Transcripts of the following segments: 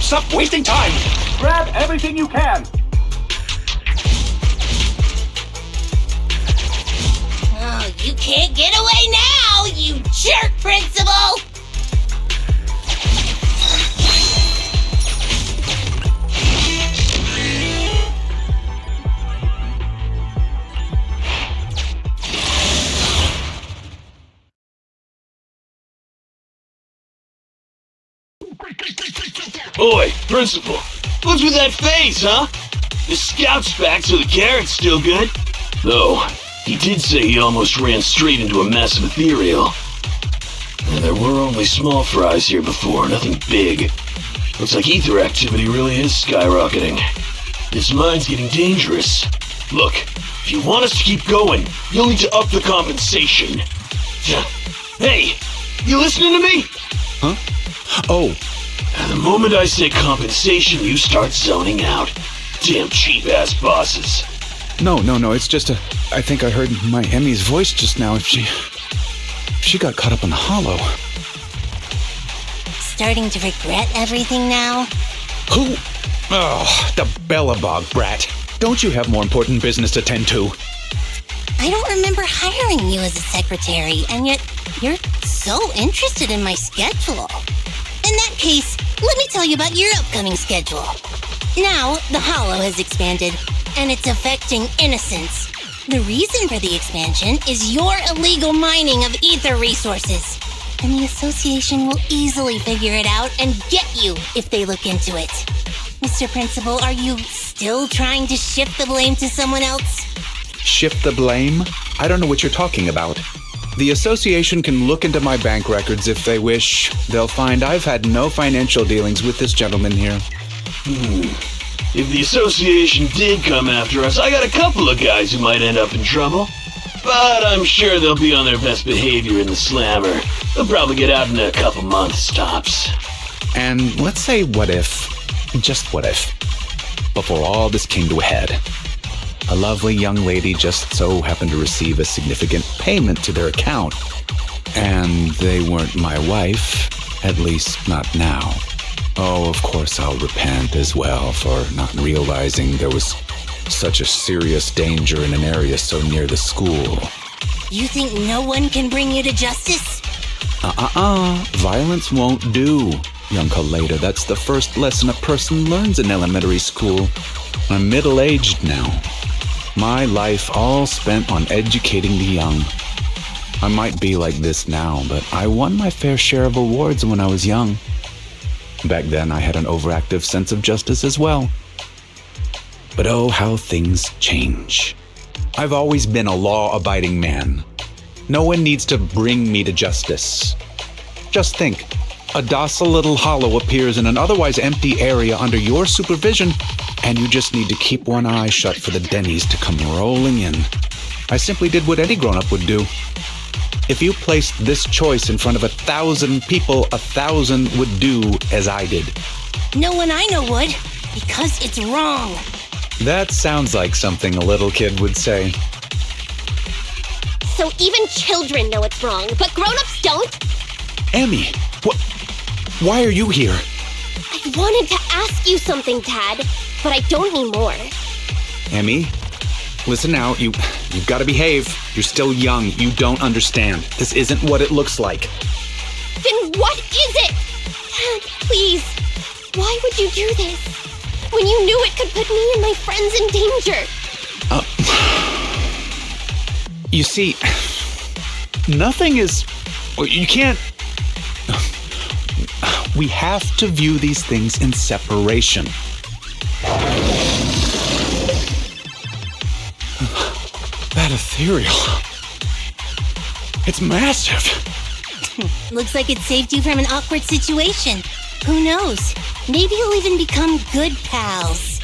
stop wasting time! Grab everything you can! Oh, you can't get away now, you jerk, Principal! Oi, Principal, what's with that face, huh? The scout's back, so the carrot's still good. Though, he did say he almost ran straight into a massive ethereal. And there were only small fries here before, nothing big. Looks like ether activity really is skyrocketing. This mine's getting dangerous. Look, if you want us to keep going, you'll need to up the compensation. Hey, you listening to me? Huh? Oh. The moment I say compensation, you start zoning out. Damn cheap-ass bosses. No, it's just I think I heard my Emmy's voice just now. If she got caught up in the hollow. Starting to regret everything now? Who? Oh, the Bellabog brat. Don't you have more important business to tend to? I don't remember hiring you as a secretary, and yet you're so interested in my schedule. In that case, let me tell you about your upcoming schedule. Now, the Hollow has expanded, and it's affecting innocents. The reason for the expansion is your illegal mining of ether resources. And the association will easily figure it out and get you if they look into it. Mr. Principal, are you still trying to shift the blame to someone else? Shift the blame? I don't know what you're talking about. The association can look into my bank records if they wish. They'll find I've had no financial dealings with this gentleman here. If the association did come after us, I got a couple of guys who might end up in trouble. But I'm sure they'll be on their best behavior in the slammer. They'll probably get out in a couple months, tops. And let's say what if, just what if, before all this came to a head, a lovely young lady just so happened to receive a significant payment to their account. And they weren't my wife, at least not now. Oh, of course I'll repent as well for not realizing there was such a serious danger in an area so near the school. You think no one can bring you to justice? Violence won't do, young Koleda. That's the first lesson a person learns in elementary school. I'm middle-aged now. My life all spent on educating the young. I might be like this now, but I won my fair share of awards when I was young. Back then, I had an overactive sense of justice as well. But oh, how things change. I've always been a law-abiding man. No one needs to bring me to justice. Just think, a docile little hollow appears in an otherwise empty area under your supervision, and you just need to keep one eye shut for the Denny's to come rolling in. I simply did what any grown-up would do. If you placed this choice in front of 1,000 people, 1,000 would do as I did. No one I know would, because it's wrong. That sounds like something a little kid would say. So even children know it's wrong, but grown-ups don't? Emmy, why are you here? I wanted to ask you something, Tad, but I don't anymore. Emmy, listen now, you've got to behave. You're still young. You don't understand. This isn't what it looks like. Then what is it? Tad, please. Why would you do this? When you knew it could put me and my friends in danger. You see, nothing is... You can't... We have to view these things in separation. That ethereal. It's massive. Looks like it saved you from an awkward situation. Who knows? Maybe you'll even become good pals.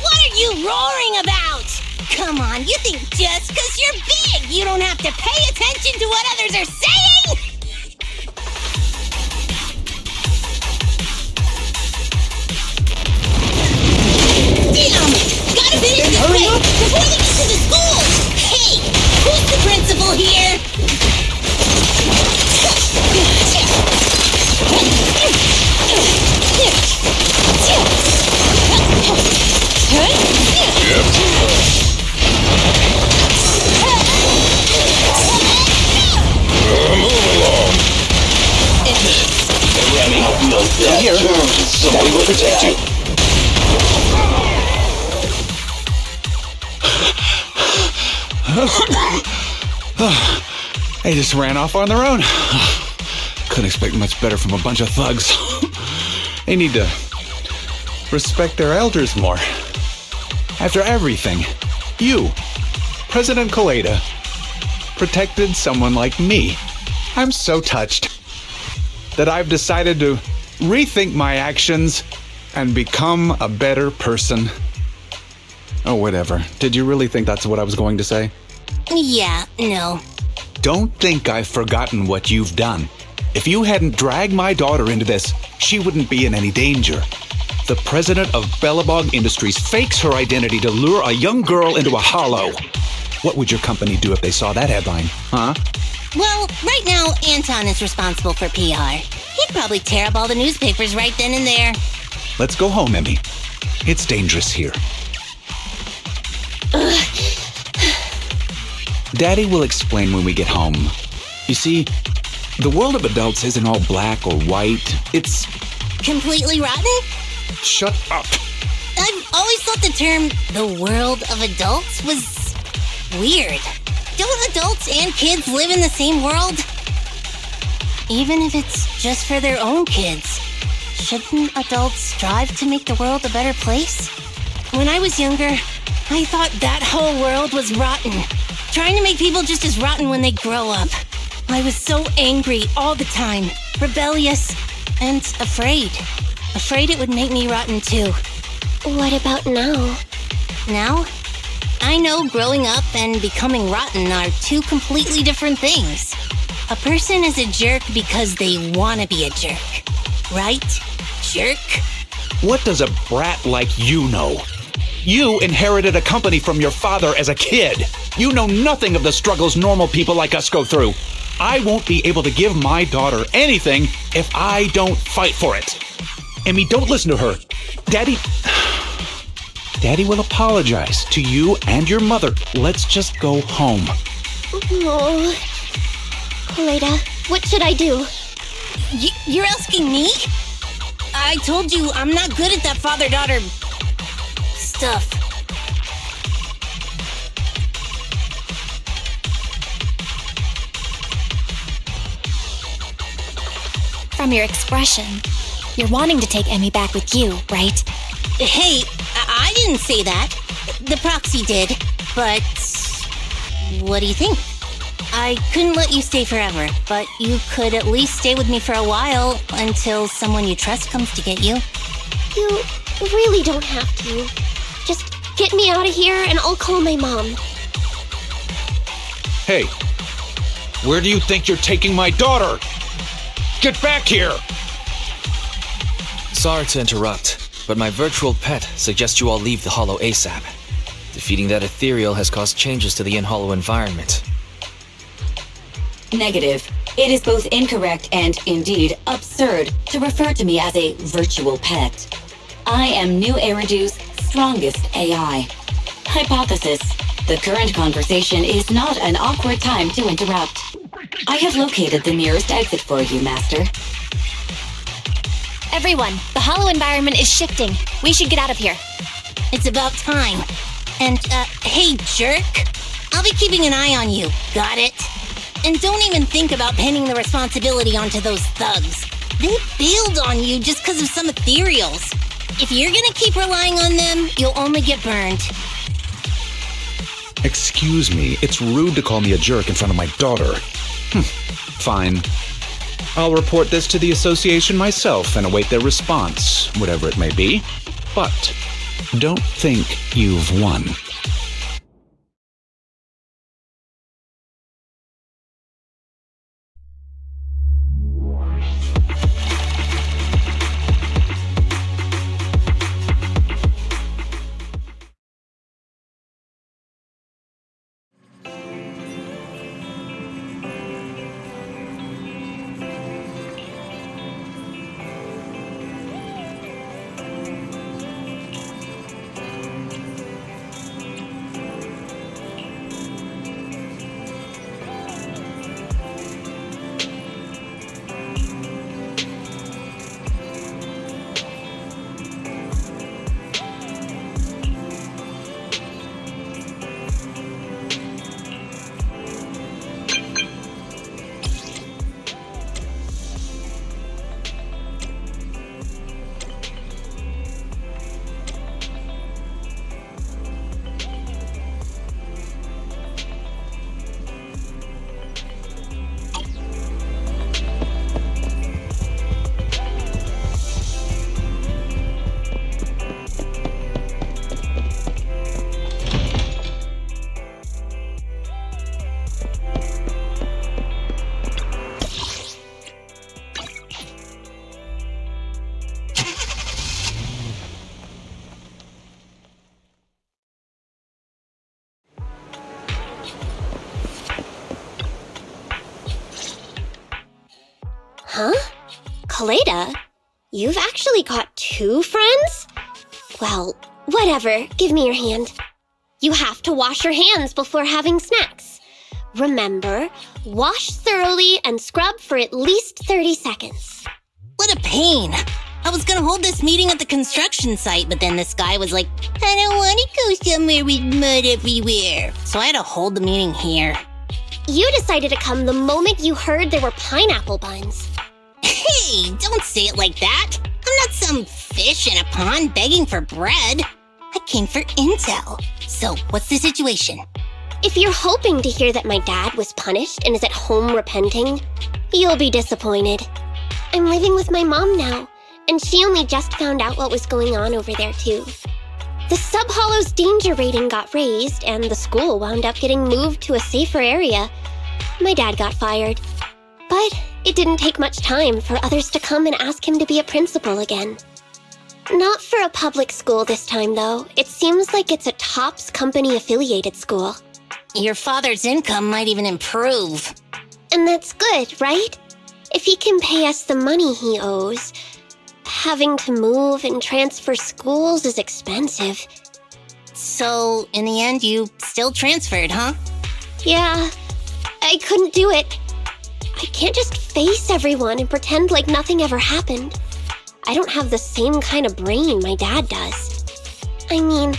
What are you roaring about? Come on, you think just because you're big, you don't have to pay attention to what others are saying? Damn! Gotta finish this way before they get to the school! Hey! Who's the principal here? be on bad Here, terms with someone Daddy will like protect that. you. They just ran off on their own. Couldn't expect much better from a bunch of thugs. They need to respect their elders more. After everything, you, President Koleda, protected someone like me. I'm so touched that I've decided to rethink my actions and become a better person. Oh, whatever. Did you really think that's what I was going to say? Yeah, no. Don't think I've forgotten what you've done. If you hadn't dragged my daughter into this, she wouldn't be in any danger. The president of Bellabog Industries fakes her identity to lure a young girl into a hollow. What would your company do if they saw that headline, huh? Well, right now, Anton is responsible for PR. He'd probably tear up all the newspapers right then and there. Let's go home, Emmy. It's dangerous here. Daddy will explain when we get home. You see, the world of adults isn't all black or white. It's... Completely rotten? Shut up. I've always thought the term the world of adults was weird. Don't adults and kids live in the same world? Even if it's just for their own kids, shouldn't adults strive to make the world a better place? When I was younger, I thought that whole world was rotten. Trying to make people just as rotten when they grow up. I was so angry all the time, rebellious, and afraid. Afraid it would make me rotten too. What about now? Now, I know growing up and becoming rotten are two completely different things. A person is a jerk because they want to be a jerk. Right? Jerk? What does a brat like you know? You inherited a company from your father as a kid. You know nothing of the struggles normal people like us go through. I won't be able to give my daughter anything if I don't fight for it. Emmy, don't listen to her. Daddy will apologize to you and your mother. Let's just go home. Oh. Koleda, what should I do? You're asking me? I told you I'm not good at that father-daughter stuff. From your expression, you're wanting to take Emmy back with you, right? Hey, I didn't say that. The proxy did. But what do you think? I couldn't let you stay forever, but you could at least stay with me for a while until someone you trust comes to get you. You really don't have to. Just get me out of here and I'll call my mom. Hey, where do you think you're taking my daughter? Get back here! Sorry to interrupt, but my virtual pet suggests you all leave the Hollow ASAP. Defeating that ethereal has caused changes to the in-Hollow environment. Negative. It is both incorrect and, indeed, absurd to refer to me as a virtual pet. I am New Eridu's strongest AI. Hypothesis. The current conversation is not an awkward time to interrupt. I have located the nearest exit for you, Master. Everyone, the Hollow environment is shifting. We should get out of here. It's about time. And, hey, jerk. I'll be keeping an eye on you. Got it? And don't even think about pinning the responsibility onto those thugs. They bailed on you just because of some ethereals. If you're gonna keep relying on them, you'll only get burned. Excuse me, it's rude to call me a jerk in front of my daughter. Fine. I'll report this to the association myself and await their response, whatever it may be. But don't think you've won. Koleda, you've actually got 2 friends? Well, whatever. Give me your hand. You have to wash your hands before having snacks. Remember, wash thoroughly and scrub for at least 30 seconds. What a pain. I was gonna hold this meeting at the construction site, but then this guy was like, I don't want to go somewhere with mud everywhere. So I had to hold the meeting here. You decided to come the moment you heard there were pineapple buns. Hey, don't say it like that. I'm not some fish in a pond begging for bread. I came for intel. So, what's the situation? If you're hoping to hear that my dad was punished and is at home repenting, you'll be disappointed. I'm living with my mom now, and she only just found out what was going on over there too. The Sub-Hollow's danger rating got raised, and the school wound up getting moved to a safer area. My dad got fired. But it didn't take much time for others to come and ask him to be a principal again. Not for a public school this time, though. It seems like it's a TOPS company-affiliated school. Your father's income might even improve. And that's good, right? If he can pay us the money he owes. Having to move and transfer schools is expensive. So, in the end, you still transferred, huh? Yeah, I couldn't do it. I can't just face everyone and pretend like nothing ever happened. I don't have the same kind of brain my dad does. I mean,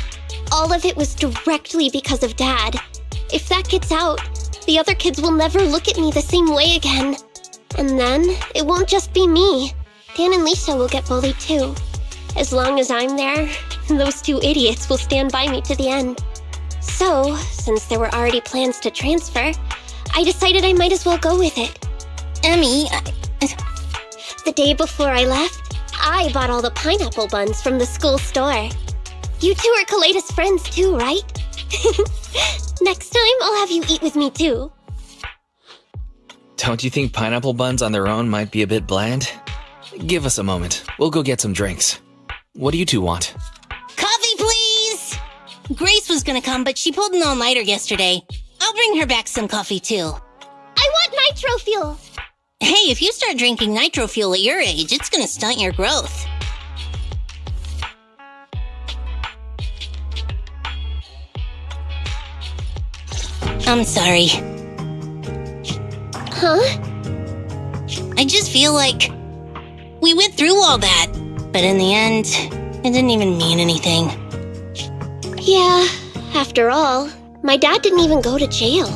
all of it was directly because of Dad. If that gets out, the other kids will never look at me the same way again. And then, it won't just be me. Dan and Lisa will get bullied too. As long as I'm there, those 2 idiots will stand by me to the end. So, since there were already plans to transfer, I decided I might as well go with it. Emmy, The day before I left, I bought all the pineapple buns from the school store. You 2 are Koleda's friends too, right? Next time, I'll have you eat with me too. Don't you think pineapple buns on their own might be a bit bland? Give us a moment. We'll go get some drinks. What do you 2 want? coffee, please! Grace was gonna come, but she pulled an all-nighter yesterday. I'll bring her back some coffee, too. I want nitro fuel! Hey, if you start drinking nitro fuel at your age, it's gonna stunt your growth. I'm sorry. Huh? I just feel like we went through all that, but in the end, it didn't even mean anything. Yeah, after all, my dad didn't even go to jail.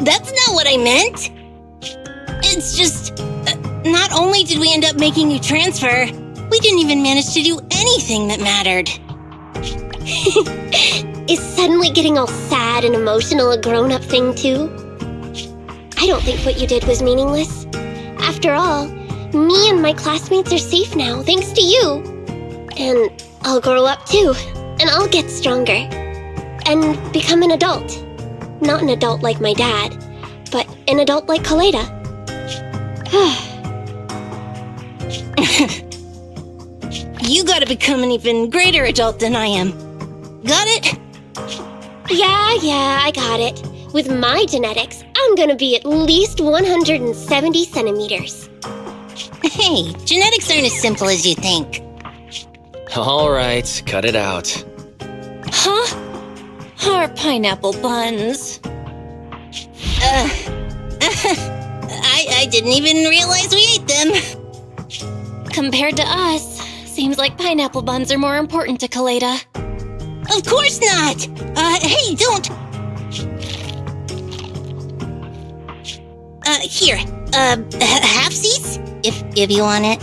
That's not what I meant. It's just, not only did we end up making you transfer, we didn't even manage to do anything that mattered. Is suddenly getting all sad and emotional a grown-up thing too? I don't think what you did was meaningless. After all, me and my classmates are safe now, thanks to you. And I'll grow up too, and I'll get stronger. And become an adult. Not an adult like my dad, but an adult like Koleda. You gotta become an even greater adult than I am. Got it? Yeah, I got it. With my genetics, I'm gonna be at least 170 centimeters. Hey, genetics aren't as simple as you think. All right, cut it out. Huh? Our pineapple buns. I didn't even realize we ate them. Compared to us, seems like pineapple buns are more important to Koleda. Of course not! Hey, don't! Here, half-seats? If you want it.